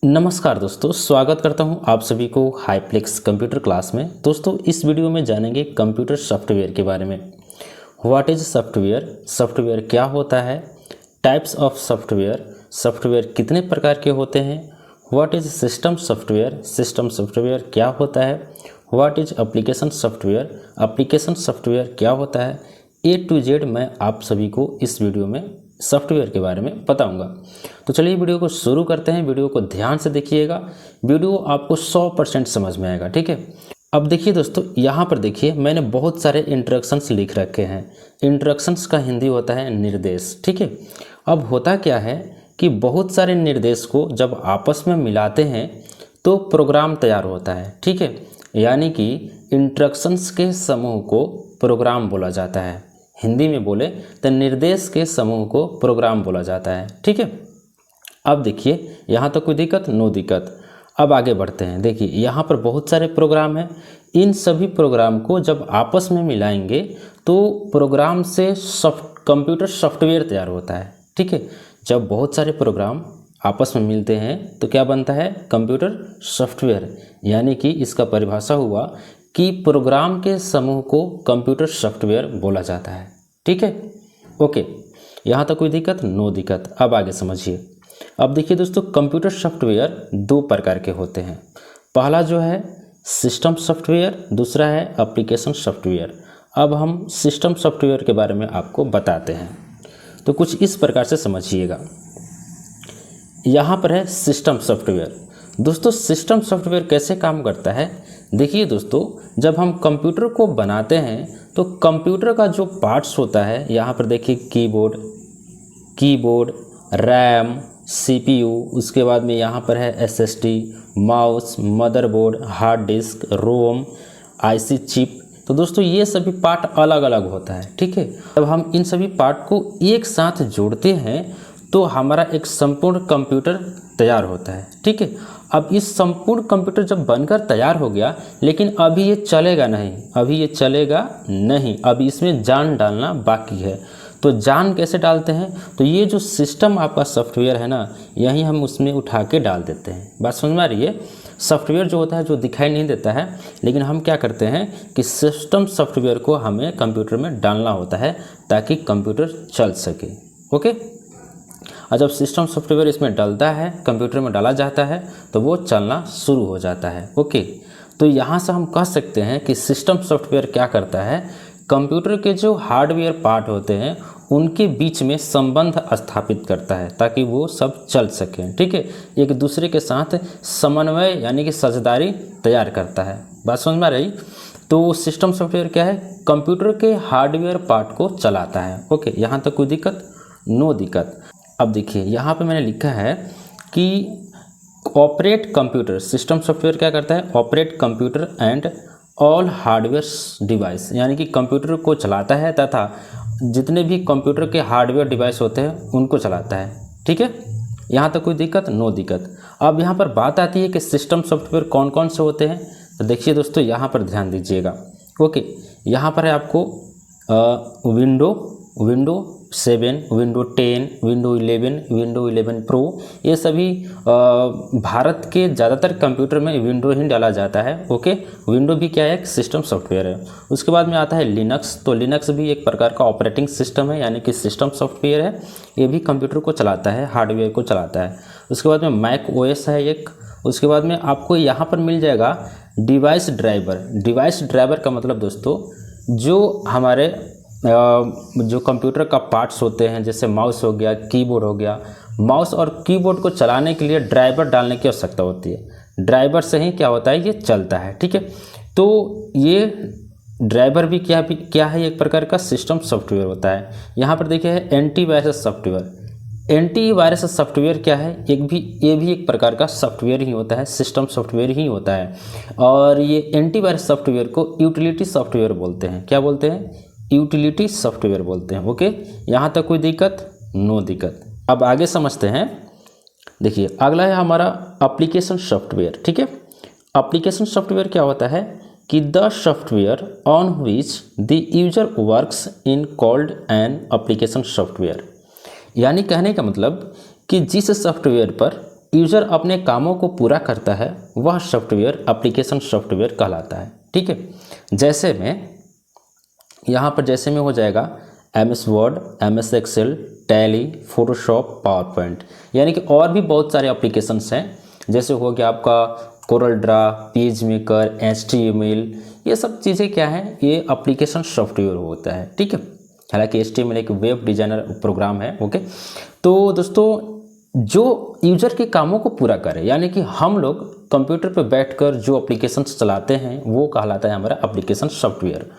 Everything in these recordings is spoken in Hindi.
नमस्कार दोस्तों, स्वागत करता हूं आप सभी को हाईप्लेक्स कंप्यूटर क्लास में। दोस्तों, इस वीडियो में जानेंगे कंप्यूटर सॉफ्टवेयर के बारे में। व्हाट इज़ सॉफ्टवेयर, सॉफ्टवेयर क्या होता है, टाइप्स ऑफ सॉफ्टवेयर, सॉफ्टवेयर कितने प्रकार के होते हैं, what is system software, system software क्या होता है, what is application software, application software क्या होता है। ए टू जेड मैं आप सभी को इस वीडियो में सॉफ्टवेयर के बारे में बताऊंगा। तो चलिए वीडियो को शुरू करते हैं। वीडियो को ध्यान से देखिएगा, वीडियो आपको 100% समझ में आएगा। ठीक है, अब देखिए दोस्तों, यहाँ पर देखिए मैंने बहुत सारे इंट्रोडक्शंस लिख रखे हैं। इंट्रोडक्शंस का हिंदी होता है निर्देश। ठीक है, अब होता क्या है कि बहुत सारे निर्देश को जब आपस में मिलाते हैं तो प्रोग्राम तैयार होता है। ठीक है, यानी कि इंस्ट्रक्शंस के समूह को प्रोग्राम बोला जाता है। हिंदी में बोले तो निर्देश के समूह को प्रोग्राम बोला जाता है। ठीक है, अब देखिए यहाँ तो कोई दिक्कत नो दिक्कत। अब आगे बढ़ते हैं। देखिए यहाँ पर बहुत सारे प्रोग्राम हैं। इन सभी प्रोग्राम को जब आपस में मिलाएंगे तो प्रोग्राम से कंप्यूटर सॉफ्टवेयर तैयार होता है। ठीक है, जब बहुत सारे प्रोग्राम आपस में मिलते हैं तो क्या बनता है, कंप्यूटर सॉफ्टवेयर। यानी कि इसका परिभाषा हुआ कि प्रोग्राम के समूह को कंप्यूटर सॉफ्टवेयर बोला जाता है। ठीक है, ओके, यहाँ तक कोई दिक्कत नो दिक्कत। अब आगे समझिए। अब देखिए दोस्तों, कंप्यूटर सॉफ्टवेयर दो प्रकार के होते हैं। पहला जो है सिस्टम सॉफ्टवेयर, दूसरा है एप्लीकेशन सॉफ्टवेयर। अब हम सिस्टम सॉफ्टवेयर के बारे में आपको बताते हैं। तो कुछ इस प्रकार से समझिएगा। यहाँ पर है सिस्टम सॉफ्टवेयर। दोस्तों, सिस्टम सॉफ्टवेयर कैसे काम करता है, देखिए दोस्तों, जब हम कंप्यूटर को बनाते हैं तो कंप्यूटर का जो पार्ट्स होता है, यहाँ पर देखिए कीबोर्ड, रैम, सीपीयू, उसके बाद में यहाँ पर है SSD, mouse, motherboard, hard disk, ROM, IC chip. तो दोस्तों ये सभी पार्ट अलग अलग होता है। ठीक है, जब हम इन सभी पार्ट को एक साथ जोड़ते हैं तो हमारा एक संपूर्ण कंप्यूटर तैयार होता है। ठीक है, अब इस संपूर्ण कंप्यूटर जब बनकर तैयार हो गया, लेकिन अभी ये चलेगा नहीं, अभी इसमें जान डालना बाकी है। तो जान कैसे डालते हैं, तो ये जो सिस्टम आपका सॉफ्टवेयर है ना, यही हम उसमें उठा के डाल देते हैं। बात समझ में आ रही है। सॉफ्टवेयर जो होता है जो दिखाई नहीं देता है, लेकिन हम क्या करते हैं कि सिस्टम सॉफ्टवेयर को हमें कंप्यूटर में डालना होता है ताकि कंप्यूटर चल सके। ओके, और जब सिस्टम सॉफ्टवेयर इसमें डलता है, कंप्यूटर में डाला जाता है, तो वो चलना शुरू हो जाता है। ओके, तो यहाँ से हम कह सकते हैं कि सिस्टम सॉफ्टवेयर क्या करता है, कंप्यूटर के जो हार्डवेयर पार्ट होते हैं उनके बीच में संबंध स्थापित करता है ताकि वो सब चल सकें। ठीक है, एक दूसरे के साथ समन्वय यानी कि साझेदारी तैयार करता है। बात समझ में आ रही। तो सिस्टम सॉफ्टवेयर क्या है, कंप्यूटर के हार्डवेयर पार्ट को चलाता है। ओके, यहाँ तक कोई दिक्कत नो दिक्कत। अब देखिए यहाँ पे मैंने लिखा है कि ऑपरेट कंप्यूटर, सिस्टम सॉफ्टवेयर क्या करता है, operate computer and all hardware device, यानी कि कंप्यूटर को चलाता है तथा जितने भी कंप्यूटर के हार्डवेयर डिवाइस होते हैं उनको चलाता है। ठीक है, यहाँ तक कोई दिक्कत नो दिक्कत। अब यहाँ पर बात आती है कि सिस्टम सॉफ्टवेयर कौन कौन से होते हैं। तो देखिए दोस्तों, यहाँ पर ध्यान दीजिएगा। ओके, यहाँ पर है आपको window 7, window 10, window 11, window 11 pro. ये सभी भारत के ज़्यादातर कंप्यूटर में विंडो ही डाला जाता है। ओके, विंडो भी क्या है, एक सिस्टम सॉफ्टवेयर है। उसके बाद में आता है लिनक्स। तो लिनक्स भी एक प्रकार का ऑपरेटिंग सिस्टम है, यानी कि सिस्टम सॉफ्टवेयर है। ये भी कंप्यूटर को चलाता है, हार्डवेयर को चलाता है। उसके बाद में मैक ओएस है एक। उसके बाद में आपको यहाँ पर मिल जाएगा डिवाइस ड्राइवर। डिवाइस ड्राइवर का मतलब दोस्तों, जो हमारे जो कंप्यूटर का पार्ट्स होते हैं, जैसे माउस हो गया, कीबोर्ड हो गया, माउस और कीबोर्ड को चलाने के लिए ड्राइवर डालने की आवश्यकता होती है। ड्राइवर से ही क्या होता है, ये चलता है। ठीक है, तो ये ड्राइवर भी क्या है, एक प्रकार का सिस्टम सॉफ्टवेयर होता है। यहाँ पर देखिए है एंटीवायरस सॉफ्टवेयर। एंटीवायरस सॉफ्टवेयर क्या है, ये भी एक प्रकार का सॉफ्टवेयर ही होता है, सिस्टम सॉफ्टवेयर ही होता है। और ये एंटीवायरस सॉफ्टवेयर को यूटिलिटी सॉफ्टवेयर बोलते हैं। क्या बोलते हैं, यूटिलिटी सॉफ्टवेयर बोलते हैं। ओके, यहाँ तक कोई दिक्कत नो दिक्कत। अब आगे समझते हैं। देखिए अगला है हमारा एप्लीकेशन सॉफ्टवेयर। ठीक है, एप्लीकेशन सॉफ्टवेयर क्या होता है कि the software on which the user works in called an application software. यानी कहने का मतलब कि जिस सॉफ्टवेयर पर यूज़र अपने कामों को पूरा करता है वह सॉफ्टवेयर एप्लीकेशन सॉफ्टवेयर कहलाता है। ठीक है, जैसे में यहाँ पर जैसे में हो जाएगा MS Word, MS Excel, Tally, Photoshop, PowerPoint, यानी कि और भी बहुत सारे एप्लीकेशंस हैं। जैसे हो गया आपका Corel Draw, page maker, HTML, ये सब चीज़ें क्या है, ये एप्लीकेशन सॉफ्टवेयर होता है। ठीक है, हालांकि HTML एक वेब डिजाइनर प्रोग्राम है। ओके, तो दोस्तों जो यूजर के कामों को पूरा करे, यानी कि हम लोग कंप्यूटर पर बैठकर जो एप्लीकेशंस चलाते हैं वो कहलाता है हमारा एप्लीकेशन सॉफ्टवेयर।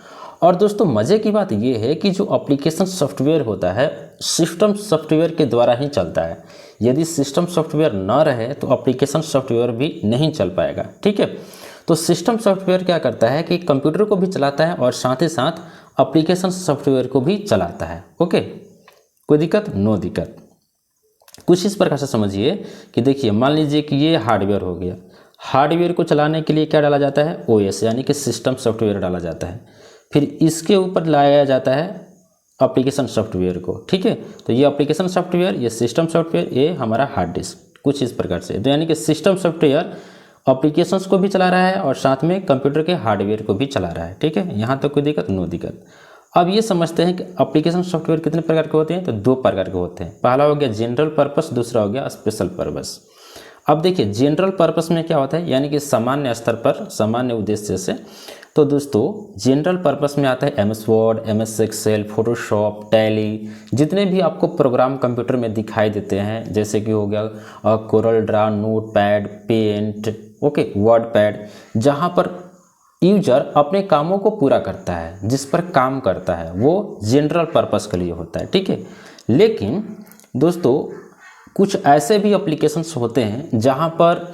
और दोस्तों मज़े की बात ये है कि जो एप्लीकेशन सॉफ्टवेयर होता है सिस्टम सॉफ्टवेयर के द्वारा ही चलता है। यदि सिस्टम सॉफ्टवेयर ना रहे तो एप्लीकेशन सॉफ्टवेयर भी नहीं चल पाएगा। ठीक है, तो सिस्टम सॉफ्टवेयर क्या करता है कि कंप्यूटर को भी चलाता है और साथ ही साथ एप्लीकेशन सॉफ्टवेयर को भी चलाता है। ओके, कोई दिक्कत? नो दिक्कत। कुछ इस प्रकार से समझिए कि देखिए मान लीजिए कि ये हार्डवेयर हो गया, हार्डवेयर को चलाने के लिए क्या डाला जाता है, OS यानी कि सिस्टम सॉफ्टवेयर डाला जाता है। फिर इसके ऊपर लाया जाता है एप्लीकेशन सॉफ्टवेयर को। ठीक है, तो ये एप्लीकेशन सॉफ्टवेयर, ये सिस्टम सॉफ्टवेयर, ये हमारा हार्ड डिस्क, कुछ इस प्रकार से। तो यानी कि सिस्टम सॉफ्टवेयर एप्लीकेशंस को भी चला रहा है और साथ में कंप्यूटर के हार्डवेयर को भी चला रहा है। ठीक है, यहाँ तक कोई दिक्कत? नो दिक्कत। अब ये समझते हैं कि एप्लीकेशन सॉफ्टवेयर कितने प्रकार के होते हैं, तो 2 प्रकार के होते हैं। पहला हो गया जनरल पर्पस, दूसरा हो गया स्पेशल पर्पस। अब देखिए जनरल पर्पस में क्या होता है, यानी कि सामान्य स्तर पर, सामान्य उद्देश्य से। तो दोस्तों जनरल पर्पस में आता है MS Word, MS Excel, Photoshop, Tally, जितने भी आपको प्रोग्राम कंप्यूटर में दिखाई देते हैं, जैसे कि हो गया Corel Draw, Notepad, Paint, okay, WordPad, जहाँ पर यूजर अपने कामों को पूरा करता है, जिस पर काम करता है, वो जनरल पर्पस के लिए होता है। ठीक है, लेकिन दोस्तों कुछ ऐसे भी एप्लीकेशंस होते हैं जहाँ पर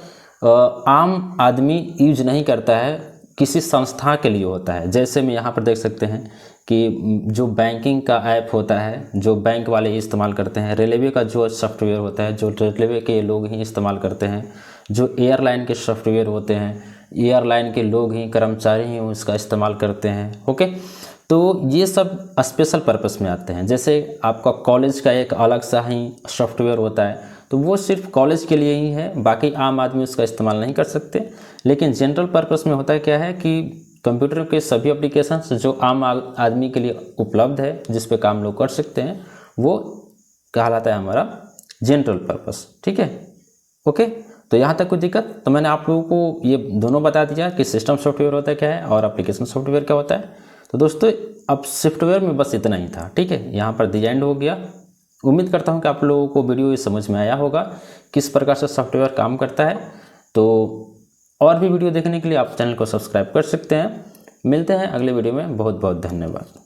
आम आदमी यूज नहीं करता है, किसी संस्था के लिए होता है। जैसे में यहाँ पर देख सकते हैं कि जो बैंकिंग का ऐप होता है, जो बैंक वाले इस्तेमाल करते हैं, रेलवे का जो सॉफ्टवेयर होता है, जो रेलवे के लोग ही इस्तेमाल करते हैं, जो एयरलाइन के सॉफ्टवेयर होते हैं, एयरलाइन के लोग ही, कर्मचारी ही उसका इस्तेमाल करते हैं। ओके, तो ये सब स्पेशल पर्पस में आते हैं। जैसे आपका कॉलेज का एक अलग सा ही सॉफ्टवेयर होता है, तो वो सिर्फ कॉलेज के लिए ही है, बाकी आम आदमी उसका इस्तेमाल नहीं कर सकते। लेकिन जनरल पर्पस में होता है क्या है कि कंप्यूटर के सभी एप्लीकेशंस जो आम आदमी के लिए उपलब्ध है, जिस पे काम लोग कर सकते हैं, वो कहलाता है हमारा जनरल पर्पस। ठीक है, ओके, तो यहाँ तक कोई दिक्कत? तो मैंने आप लोगों को ये दोनों बता दिया कि सिस्टम सॉफ्टवेयर होता है क्या है और एप्लीकेशन सॉफ्टवेयर क्या होता है। तो दोस्तों अब सॉफ्टवेयर में बस इतना ही था। ठीक है, यहाँ पर द एंड हो गया। उम्मीद करता हूँ कि आप लोगों को वीडियो ये समझ में आया होगा किस प्रकार से सॉफ्टवेयर काम करता है। तो और भी वीडियो देखने के लिए आप चैनल को सब्सक्राइब कर सकते हैं। मिलते हैं अगले वीडियो में। बहुत बहुत धन्यवाद।